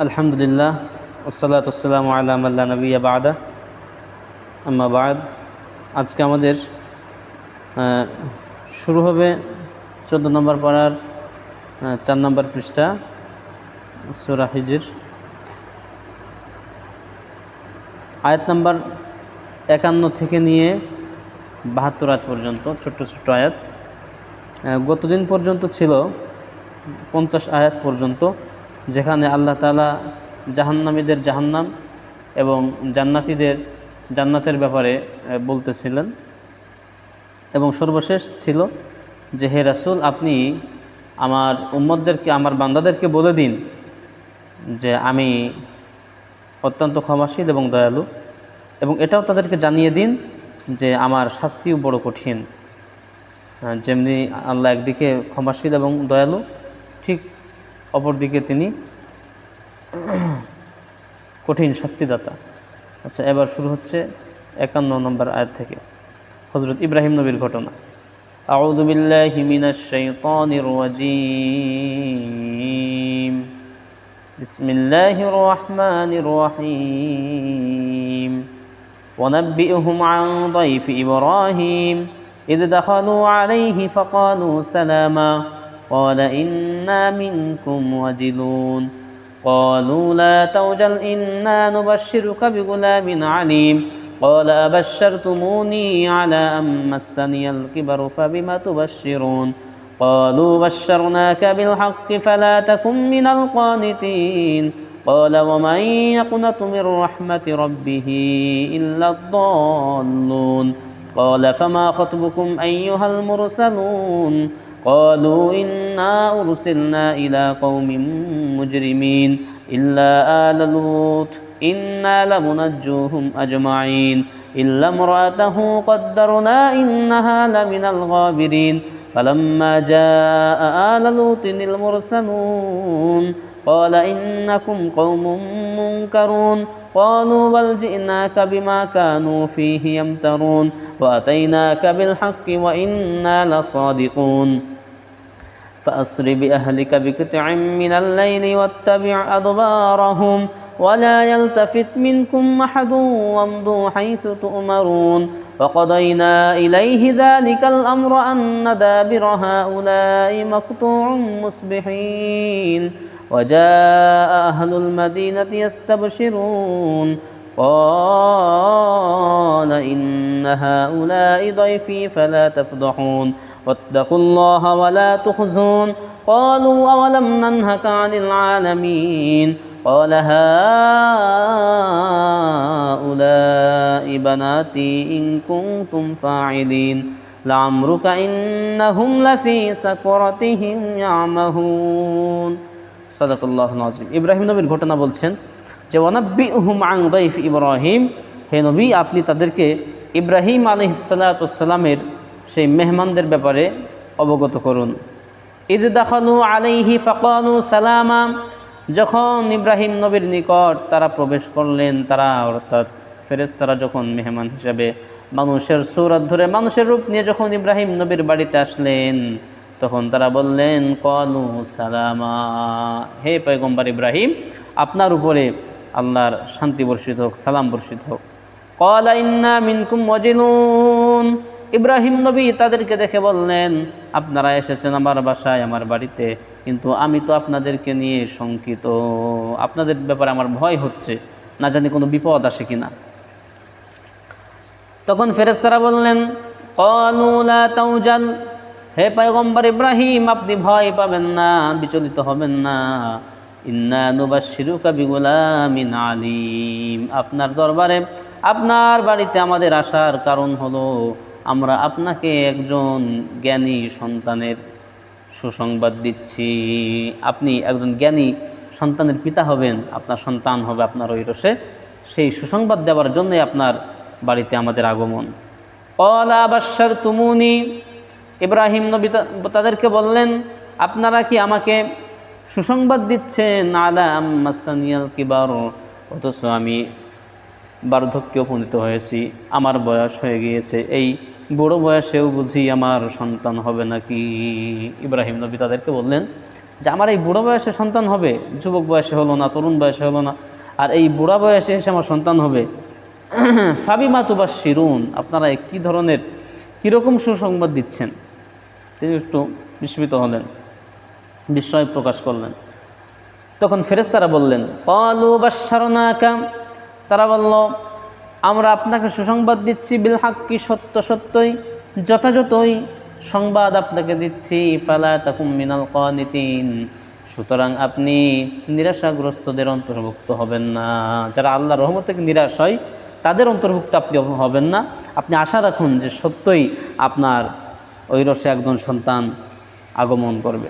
আলহামদুলিল্লাহ ওয়াসসালাতু ওয়াসসালামু আলা মান লা নাবিয়্যা বা'দা আম্মা বা'দ। আজকে আমাদের শুরু হবে 14 নম্বর পারার 4 নম্বর পৃষ্ঠা সূরা হিজর, আয়াত নাম্বার 51 থেকে নিয়ে 72 আয়াত পর্যন্ত ছোট্ট ছোট্ট আয়াত। গতদিন পর্যন্ত ছিল 50 আয়াত পর্যন্ত, যেখানে আল্লাহ তাআলা জাহান্নামীদের জাহান্নাম এবং জান্নাতীদের জান্নাতের ব্যাপারে বলতেছিলেন। এবং সর্বশেষ ছিল যে, হে রাসূল, আপনি আমার উম্মতদেরকে, আমার বান্দাদেরকে বলে দিন যে আমি অত্যন্ত ক্ষমাশীল এবং দয়ালু, এবং এটাও তাদেরকে জানিয়ে দিন যে আমার শাস্তিও বড় কঠিন। যেমনি আল্লাহ একদিকে ক্ষমাশীল এবং দয়ালু, ঠিক অপরদিকে তিনি কঠিন শাস্তিদাতা। আচ্ছা, এবার শুরু হচ্ছে 51 নম্বর আয়াত থেকে, হযরত ইব্রাহিম নবীর ঘটনা। আউযু বিল্লাহি মিনাশ শাইতানির রাজীম। বিসমিল্লাহির রহমানির রহিম। ওয়ানাব্বিউহুম আন যায়ফি ইব্রাহিম ইয দাখালু আলাইহি ফাকালু সালামা ক্বালা ইন্না মিনকুম ওয়াজিলুন قالوا لا توجل إنا نبشرك بغلام عليم قال أبشرتموني على أن مسني الكبر فبم تبشرون قالوا بشرناك بالحق فلا تكن من القانتين قال ومن يقنط من رحمة ربه إلا الضالون قال فما خطبكم أيها المرسلون قالوا إنا أرسلنا إلى قوم مجرمين إلا آل لوط إنا لمنجوهم أجمعين إلا امرأته قدرنا إنها لمن الغابرين فلما جاء آل لوط المرسلون قال إنكم قوم منكرون قالوا بل جئناك بما كانوا فيه يمترون وأتيناك بالحق وإنا لصادقون فأسر بأهلك بقطع من الليل واتبع أدبارهم ولا يلتفت منكم أحد وامضوا حيث تؤمرون وقضينا إليه ذلك الأمر أن دابر هؤلاء مقطوع مصبحين وجاء أهل المدينة يستبشرون قال إن هؤلاء ضيفي فلا تفضحون واتقوا الله ولا تخزون قالوا أولم ننهك عن العالمين قال هؤلاء بناتي إن كنتم فاعلين لعمرك إنهم لفي سكرتهم يعمهون সাদাকাল্লাহুল আযীম। ইব্রাহিম নবীর ঘটনা বলছেন যে, ওয়ানাব্বিউহুম আন যায়ফি ইব্রাহিম, হে নবী, আপনি তাদেরকে ইব্রাহিম আলাইহিস সালাতু ওয়াস সালামের সেই মেহমানদের ব্যাপারে অবগত করুন। ইয দাখালু আলাইহি ফাকালু সালামা, যখন ইব্রাহিম নবীর নিকট তারা প্রবেশ করলেন, তারা অর্থাৎ ফেরেশতারা যখন মেহমান হিসাবে মানুষের সূরত ধরে, মানুষের রূপ নিয়ে যখন ইব্রাহিম নবীর বাড়িতে আসলেন, তখন তারা বললেন ক্বালু সালামা, হে পয়গম্বর ইব্রাহিম, আপনার উপরে আল্লাহর শান্তি বর্ষিত হোক, সালাম বর্ষিত হোক। ক্বালা ইন্না মিনকুম ওয়াজিলুন, ইব্রাহিম নবী তাদেরকে দেখে বললেন, আপনারা এসেছেন আমার বাসায়, আমার বাড়িতে, কিন্তু আমি তো আপনাদেরকে নিয়ে শঙ্কিত, আপনাদের ব্যাপারে আমার ভয় হচ্ছে, না জানি কোনো বিপদ আসে কিনা। তখন ফেরেশতারা বললেন ক্বালু লা তাওজাল, হে পয়গম্বর ইব্রাহিম, আপনি ভয় পাবেন না, বিচলিত হবেন না। ইন্না নুবাশশিরুকা বিগুলামিন আলিম, আপনার দরবারে, আপনার বাড়িতে আমাদের আসার কারণ হলো আমরা আপনাকে একজন জ্ঞানী সন্তানের সুসংবাদ দিচ্ছি। আপনি একজন জ্ঞানী সন্তানের পিতা হবেন, আপনার সন্তান হবে আপনার ঐরসে, সেই সুসংবাদ দেওয়ার জন্যই আপনার বাড়িতে আমাদের আগমন। ক্বালা আবাশশারতুমুনি, ইব্রাহিম নবী তাদেরকে বললেন, আপনারা কি আমাকে সুসংবাদ দিচ্ছেন আলা আম্মাসানিয়াল কিবার, অথচ আমি বার্ধক্যে উপনীত হয়েছি, আমার বয়স হয়ে গিয়েছে, এই বুড়ো বয়সেও বুঝি আমার সন্তান হবে নাকি? ইব্রাহিম নবী তাদেরকে বললেন যে আমার এই বুড়ো বয়সে সন্তান হবে, যুবক বয়সে হলো না, তরুণ বয়সে হলো না, আর এই বুড়া বয়সে এসে আমার সন্তান হবে। ফাবিমা তুবাশশিরুন, আপনারা কী ধরনের, কীরকম সুসংবাদ দিচ্ছেন? তিনি একটু বিস্মিত হলেন, বিস্ময় প্রকাশ করলেন। তখন ফেরেশতারা বললেন, ক্বালু বাশশারনাকা, তারা বলল, আমরা আপনাকে সুসংবাদ দিচ্ছি, বিল হাক্কি, সত্য সত্যই, যথাযথই সংবাদ আপনাকে দিচ্ছি। ফালা তাকুম মিনাল কানিতিন, সুতরাং আপনি নিরাশাগ্রস্তদের অন্তর্ভুক্ত হবেন না। যারা আল্লাহর রহমত থেকে নিরাশ হয় তাদের অন্তর্ভুক্ত আপনি হবেন না। আপনি আশা রাখুন যে সত্যই আপনার ঐরসে একজন সন্তান আগমন করবে।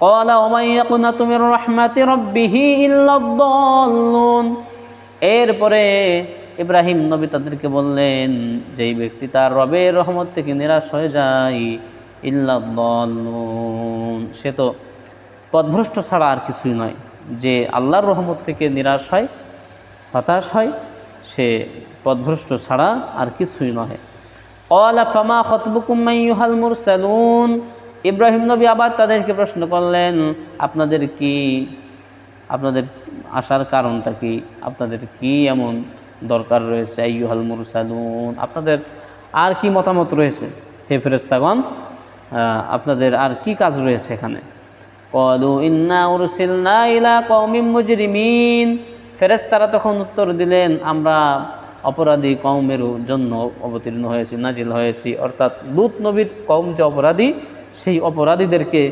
ক্বালা ওয়া মান ইয়াকুনাতু মির রাহমাতি রাব্বিহি ইল্লাদ-দাল্লুন, এরপরে ইব্রাহিম নবী তাদেরকে বললেন, যেই ব্যক্তি তার রবের রহমত থেকে নিরাশ হয়ে যায়, ইল্লাদ-দাল্লুন, সে তো পথভ্রষ্ট ছাড়া আর কিছুই নয়। যে আল্লাহর রহমত থেকে নিরাশ হয়, হতাশ হয়, সে পথভ্রষ্ট ছাড়া আর কিছুই নয়। ক্বালা ফামা খাতবুকুম আইয়ুহাল মুরসালুন, ইব্রাহিম নবী আবার তাদেরকে প্রশ্ন করলেন, আপনাদের আসার কারণটা কি, আপনাদের কি এমন দরকার রয়েছে? আইয়ুহাল মুরসালুন, আপনাদের আর কি মতামত রয়েছে হে ফেরেশতাগণ, আপনাদের আর কি কাজ রয়েছে এখানে? ক্বালু ইন্না উরসিলনা ইলা কওমিম মুজরিমিন, ফেরেশতারা তখন উত্তর দিলেন, আমরা অপরাধী কওমের জন্য অবতীর্ণ হয়েছি, নাজিল হয়েছি। অর্থাৎ লূত নবীর কওম যে অপরাধী, সেই অপরাধীদেরকে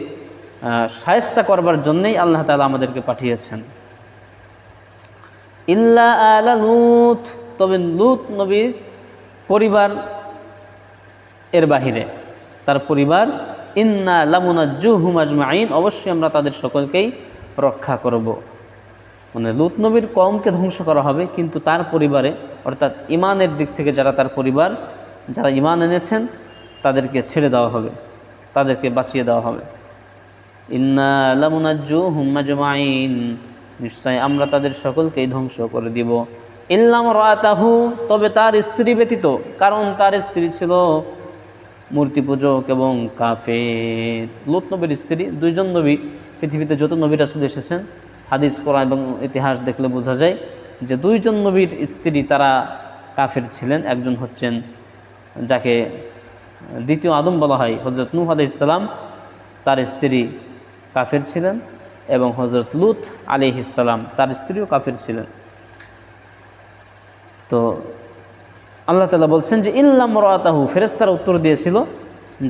শায়েস্তা করবার জন্যই আল্লাহ তাআলা আমাদেরকে পাঠিয়েছেন। ইল্লা আলা লূত, তবে লূত নবীর পরিবার এর বাহিরে, তার পরিবার, ইন্না লামুনাজ্জুহুম আজমাইন, অবশ্যই আমরা তাদের সকলকেই রক্ষা করব। মানে লূত নবীর কওমকে ধ্বংস করা হবে, কিন্তু তার পরিবারে, অর্থাৎ ইমানের দিক থেকে যারা তার পরিবার, যারা ইমান এনেছেন, তাদেরকে ছেড়ে দেওয়া হবে, তাদেরকে বাঁচিয়ে দেওয়া হবে। ইন্না লামুনাজ্জুহুম আজমাইন, নিশ্চয় আমরা তাদের সকলকেই ধ্বংস করে দিব। ইল্লা ইমরাতাহু, তবে তার স্ত্রী ব্যতীত, কারণ তার স্ত্রী ছিল মূর্তি পূজক এবং কাফের। লূত নবীর স্ত্রী, দুইজন নবী, পৃথিবীতে যত নবী রাসূল এসেছেন, হাদিস কোরআন এবং ইতিহাস দেখলে বোঝা যায় যে দুইজন নবীর স্ত্রী তারা কাফের ছিলেন। একজন হচ্ছেন যাকে দ্বিতীয় আদম বলা হয়, হযরত নূহ আলাইহিস সালাম, তার স্ত্রী কাফের ছিলেন, এবং হযরত লূত আলাইহিস সালাম, তার স্ত্রীও কাফের ছিলেন। তো আল্লাহ তাআলা বলছেন যে ইল্লা ইমরাতাহু, ফেরেশতারা উত্তর দিয়েছিল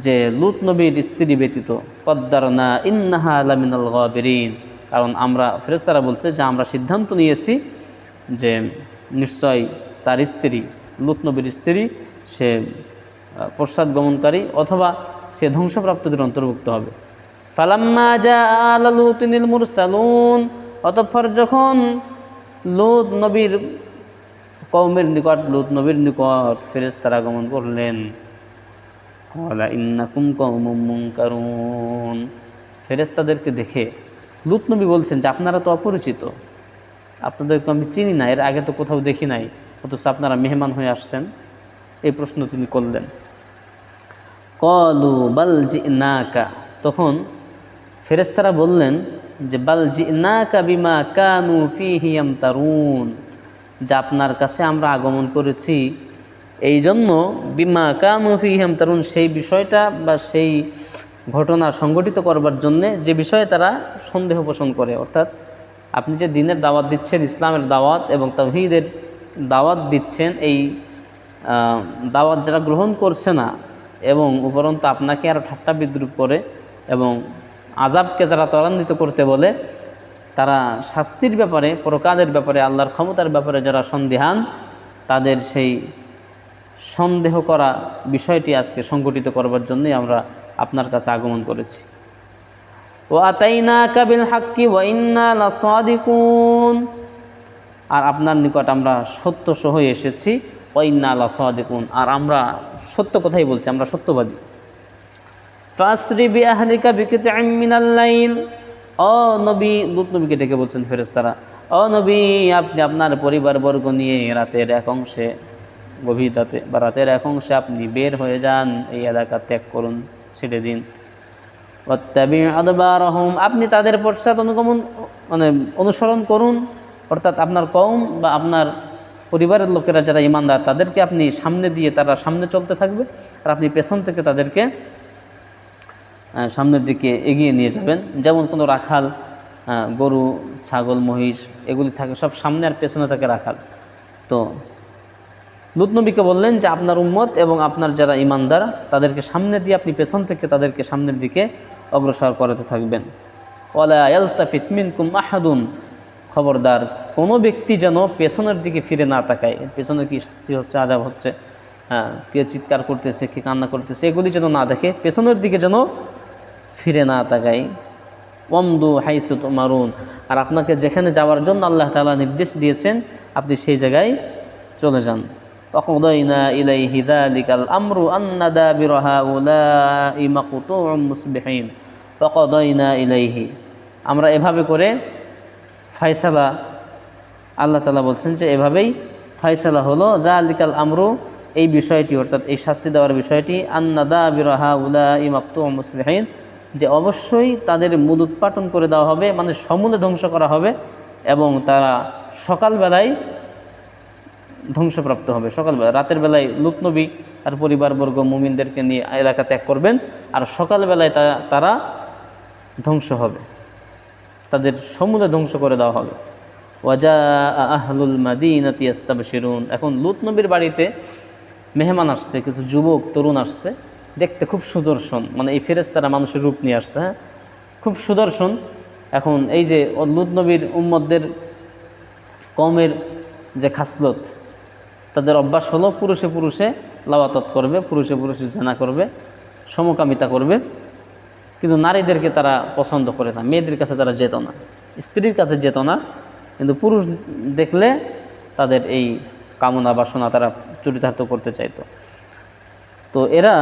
যে লূত নবীর স্ত্রী ব্যতীত, কদ্দারনা ইন্নাহা লামিনাল গাবিরিন, কারণ আমরা, ফেরেশতারা বলছে যে আমরা সিদ্ধান্ত নিয়েছি যে নিশ্চয় তার স্ত্রী, লূত নবীর স্ত্রী, সে পশ্চাৎ গমনকারী অথবা সে ধ্বংসপ্রাপ্তদের অন্তর্ভুক্ত হবে। ফালাম্মা জাআ আলা লূতিনিল মুরসালুন, অতঃপর যখন লূত নবীর কওমের নিকট, লূত নবীর নিকট ফেরেশতারা আগমন করলেন, ক্বালা ইন্নাকুম কওমুম মুনকারুন, ফেরেশতাদেরকে দেখে লূত নবী বলছেন যে আপনারা তো অপরিচিত, আপনাদেরকে আমি চিনি না, এর আগে তো কোথাও দেখি নাই, অথচ আপনারা মেহমান হয়ে আসছেন। এই প্রশ্ন তিনি করলেন। ক্বালু বাল জিনাকা, তখন ফেরেশতারা বললেন যে বাল জিনাকা বিমা কানু ফীহি ইয়ামতারুন, যে আপনার কাছে আমরা আগমন করেছি এই জন্য, বিমা কানু ফীহি ইয়ামতারুন, সেই বিষয়টা বা সেই ঘটনা সংগঠিত করবার জন্যে যে বিষয়ে তারা সন্দেহ পোষণ করে। অর্থাৎ আপনি যে দ্বীনের দাওয়াত দিচ্ছেন, ইসলামের দাওয়াত এবং তাওহীদের দাওয়াত দিচ্ছেন, এই দাওয়াত যারা গ্রহণ করছে না এবং উপরন্তু আপনাকে আরও ঠাট্টা বিদ্রুপ করে এবং আযাবকে যারা ত্বরান্বিত করতে বলে, তারা শাস্তির ব্যাপারে, পরকালের ব্যাপারে, আল্লাহর ক্ষমতার ব্যাপারে যারা সন্দিহান, তাদের সেই সন্দেহ করা বিষয়টি আজকে সংগঠিত করবার জন্যই আমরা আপনার কাছে আগমন করেছি। ওয়া আতাইনাকা বিল হাক্কি ওয়া ইন্না লাসাদিকুন, আর আপনার নিকট আমরা সত্য সহ এসেছি, ওয়া ইন্না লাসাদিকুন, আর আমরা সত্য কথাই বলছি, আমরা সত্যবাদী। ফাসরি বিআহলিকা বিকিতআম মিনাল লাইল, ও নবী, লূত নবীকে ডেকে বলছেন ফেরেশতারা, ও নবী, আপনি আপনার পরিবারবর্গ নিয়ে রাতের এক অংশে, গভীর রাতে বা রাতের এক অংশে আপনি বের হয়ে যান, এই এলাকা ত্যাগ করুন, ছেড়ে দিন। ওয়াত্তাবি আদবারহুম, আপনি তাদের পশ্চাৎ অনুসরণ করুন, অর্থাৎ আপনার কওম বা আপনার পরিবারের লোকেরা যারা ঈমানদার তাদেরকে আপনি সামনে দিয়ে তারা সামনে চলতে থাকবে, আর আপনি পেছন থেকে তাদেরকে সামনের দিকে এগিয়ে নিয়ে যাবেন। যেমন কোনো রাখাল, গরু, ছাগল, মহিষ এগুলি থাকে সব সামনে, আর পেছনে থাকে রাখাল। তো লূত নবীকে বললেন যে আপনার উম্মত এবং আপনার যারা ঈমানদার তাদেরকে সামনে দিয়ে আপনি পেছন থেকে তাদেরকে সামনের দিকে অগ্রসর করাতে থাকবেন। ওয়ালা ইয়ালতাফিত মিনকুম আহাদুন, খবরদার কোনো ব্যক্তি যেন পেছনের দিকে ফিরে না তাকায়। পেছনে কি শাস্তি হচ্ছে, আযাব হচ্ছে, কে চিৎকার করতেছে, কে কান্না করতেছে, এগুলি যেন না দেখে, পেছনের দিকে যেন ফিরে না তাকায়। ওয়ামদু হাইসু তুমারুন, আর আপনাকে যেখানে যাওয়ার জন্য আল্লাহ তাআলা নির্দেশ দিয়েছেন আপনি সেই জায়গায় চলে যান। ওয়াকদাইনা ইলাইহি যালিকাল আমরু আন্না দাবিরা হাউলাই মাকতুউম মুসবিহিন। ওয়াকদাইনা ইলাইহি, আমরা এভাবে করে ফায়সালা, আল্লাহ তাআলা বলছেন যে এভাবেই ফায়সালা হলো, যালিকাল আমরু, এই বিষয়টি অর্থাৎ এই শাস্তি দেওয়ার বিষয়টি, আন্না দাবিরা হাউলাই মাকতুউম মুসবিহিন, যে অবশ্যই তাদের মূল উৎপাটন করে দেওয়া হবে, মানে সমূলে ধ্বংস করা হবে, এবং তারা সকালবেলায় ধ্বংসপ্রাপ্ত হবে। সকালবেলা, রাতের বেলায় লূত নবী তার পরিবারবর্গ মুমিনদেরকে নিয়ে এলাকা ত্যাগ করবেন, আর সকালবেলায় তারা ধ্বংস হবে, তাদের সমূলে ধ্বংস করে দেওয়া হবে। ওয়াজা আহলুল মাদিনাতি ইস্তাবশিরুন, এখন লূত নবীর বাড়িতে মেহমান আসছে, কিছু যুবক তরুণ আসছে, দেখতে খুব সুদর্শন, মানে এই ফেরেশতারা মানুষের রূপ নিয়ে আসছে, খুব সুদর্শন। এখন এই যে লূত নবীর উম্মতদের কওমের যে খাসলত, তাদের অভ্যাস হলো পুরুষে পুরুষে লাওয়াতত করবে, পুরুষে পুরুষে জেনা করবে, সমকামিতা করবে, কিন্তু নারীদেরকে তারা পছন্দ করে না, মেয়েদের কাছে তারা যেত না, স্ত্রীর কাছে যেত না, কিন্তু পুরুষ দেখলে তাদের এই কামনা বাসনা তারা চরিতার্থ করতে চাইতো। তো এরা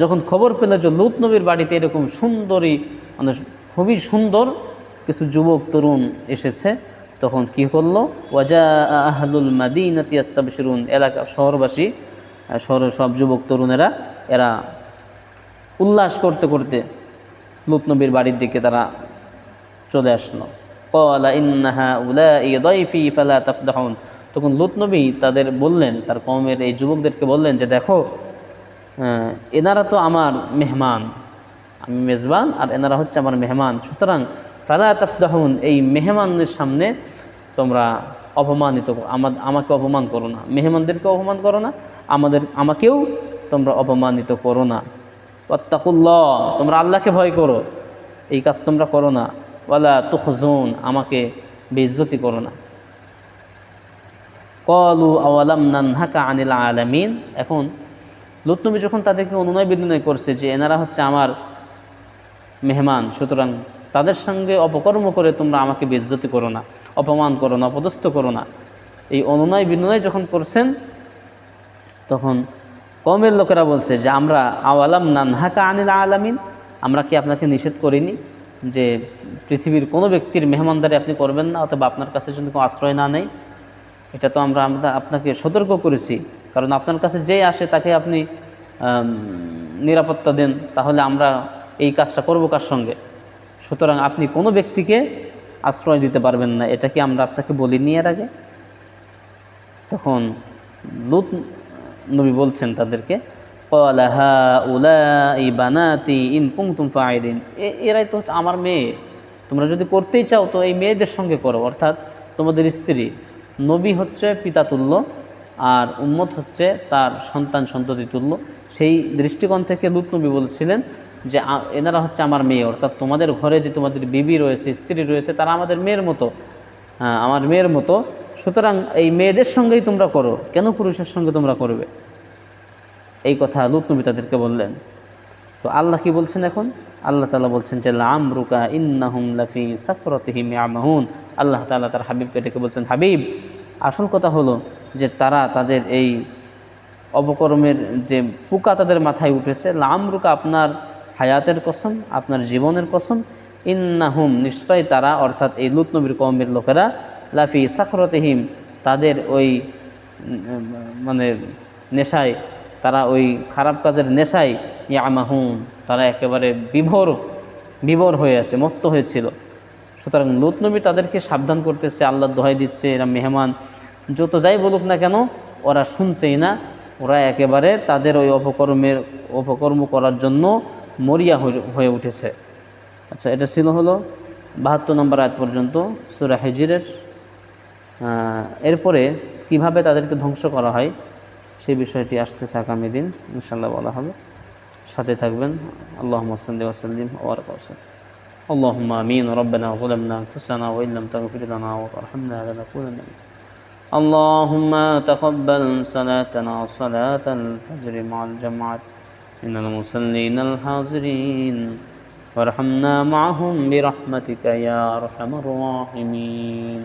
যখন খবর পেল যে লূত নবীর বাড়িতে এরকম সুন্দরী, মানে খুবই সুন্দর কিছু যুবক তরুণ এসেছে, তখন কি করলো, ওয়াজা আহলুল মাদিনাতি ইস্তাবশিরুন, এলাকা শহরবাসী, শহরের সব যুবক তরুণেরা এরা উল্লাস করতে করতে লূত নবীর বাড়ির দিকে তারা চলে আসলো। ক্বালা ইন্না হাউলাই দাইফি ফালা তাফদাহুন, তখন লূত নবী তাদের বললেন, তার কওমের এই যুবকদেরকে বললেন যে দেখো, এনারা তো আমার মেহমান, আমি মেজবান, আর এনারা হচ্ছে আমার মেহমান, সুতরাং ফালা তাফদাহুন, এই মেহমানদের সামনে তোমরা অপমানিত, আমাকে অপমান করো না, মেহমানদেরকে অপমান করো না, আমাকেও তোমরা অপমানিত করো না। ওয়াত্তাকুল্লাহ, তোমরা আল্লাহকে ভয় করো, এই কাজ তোমরা করো না। ওয়ালা তুখজুন, আমাকে বেইজ্জতি করো না। ক্বালু আওয়ালাম নানহাকা আনিল আলামিন, এখন লূত নবী যখন তাদেরকে অনুনয় বিনয় করছে যে এনারা হচ্ছে আমার মেহমান, সুতরাং তাদের সঙ্গে অপকর্ম করে তোমরা আমাকে বেইজ্জতি করো না, অপমান করো না, অপদস্থ করো না, এই অনুনয় বিনয় যখন করছেন, তখন কওমের লোকেরা বলছে যে আমরা আওয়ালাম নানহাকা আনিল আলামিন, আমরা কি আপনাকে নিষেধ করিনি যে পৃথিবীর কোনো ব্যক্তির মেহমানদারি আপনি করবেন না, অথবা আপনার কাছে যদি কোনো আশ্রয় না নেই? এটা তো আমরা আপনাকে সতর্ক করেছি, কারণ আপনার কাছে যেই আসে তাকে আপনি নিরাপত্তা দেন, তাহলে আমরা এই কাজটা করব কার সঙ্গে? সুতরাং আপনি কোনো ব্যক্তিকে আশ্রয় দিতে পারবেন না, এটা কি আমরা আপনাকে বলিনি এর আগে? তখন লূত নবী বলছেন তাদেরকে, ক্বালা হাউলাই বানাতি ইন কুনতুম ফাইলিন, এরাই তো হচ্ছে আমার মেয়ে, তোমরা যদি করতেই চাও তো এই মেয়েদের সঙ্গে করো, অর্থাৎ তোমাদের স্ত্রী। নবী হচ্ছে পিতাতুল্য, আর উম্মত হচ্ছে তার সন্তান সন্ততি তুল্য। সেই দৃষ্টিকোণ থেকে লূত নবী বলছিলেন যে এনারা হচ্ছে আমার মেয়ে, অর্থাৎ তোমাদের ঘরে যে তোমাদের বিবি রয়েছে, স্ত্রী রয়েছে, তারা আমাদের মেয়ের মতো, আমার মেয়ের মতো, সুতরাং এই মেয়েদের সঙ্গেই তোমরা করো, কেন পুরুষের সঙ্গে তোমরা করবে? এই কথা লূত নবী তাদেরকে বললেন। তো আল্লাহ কি বলছেন এখন? আল্লাহ তাআলা বলছেন যে লামরুকা ইন্নাহুম লাফি সাকরাতিহিম ইয়ামাহুন, আল্লাহ তাআলা তার হাবিবকে ডেকে বলছেন, হাবিব, আসল কথা হলো যে তারা তাদের এই অপকর্মের যে পোকা তাদের মাথায় উঠেছে, লামরুকা, আপনার হায়াতের কসম, আপনার জীবনের কসম, ইন্নাহুম, নিশ্চয় তারা, অর্থাৎ এই লূত নবীর কওমের লোকেরা, লাফি সাকরাতিহিম, তাদের ওই মানে নেশায়, তারা ওই খারাপ কাজের নেশায়, ইয়ামাহুন, তারা একেবারে বিভোর বিভোর হয়ে আছে, মত্ত হয়েছিল। সুতরাং লূত নবী তাদেরকে সাবধান করতেছে, আল্লাহর দোহাই দিচ্ছে, এরা মেহমান, যত যাই বলুক না কেন ওরা শুনছেই না, ওরা একেবারে তাদের ওই অপকর্ম করার জন্য মরিয়া হয়ে উঠেছে। আচ্ছা, এটা ছিল হলো 72 নম্বর আয়াত পর্যন্ত সূরা হিজরের। এরপরে কিভাবে তাদেরকে ধ্বংস করা হয় সেই বিষয়টি আসতেছে আগামী দিন ইনশাআল্লাহ বলা হবে, সাথে থাকবেন। আল্লাহুম্মা সাল্লি ওয়া সাল্লিম ওয়া বারিক ওয়া সাল্লিম। اللهم آمين. ربنا ظلمنا أنفسنا وإن لم تغفر لنا وترحمنا لنكونن من اللهم تقبل صلاتنا صلاة الفجر مع الجماعة من المصلين الحاضرين وارحمنا معهم برحمتك يا أرحم الراحمين.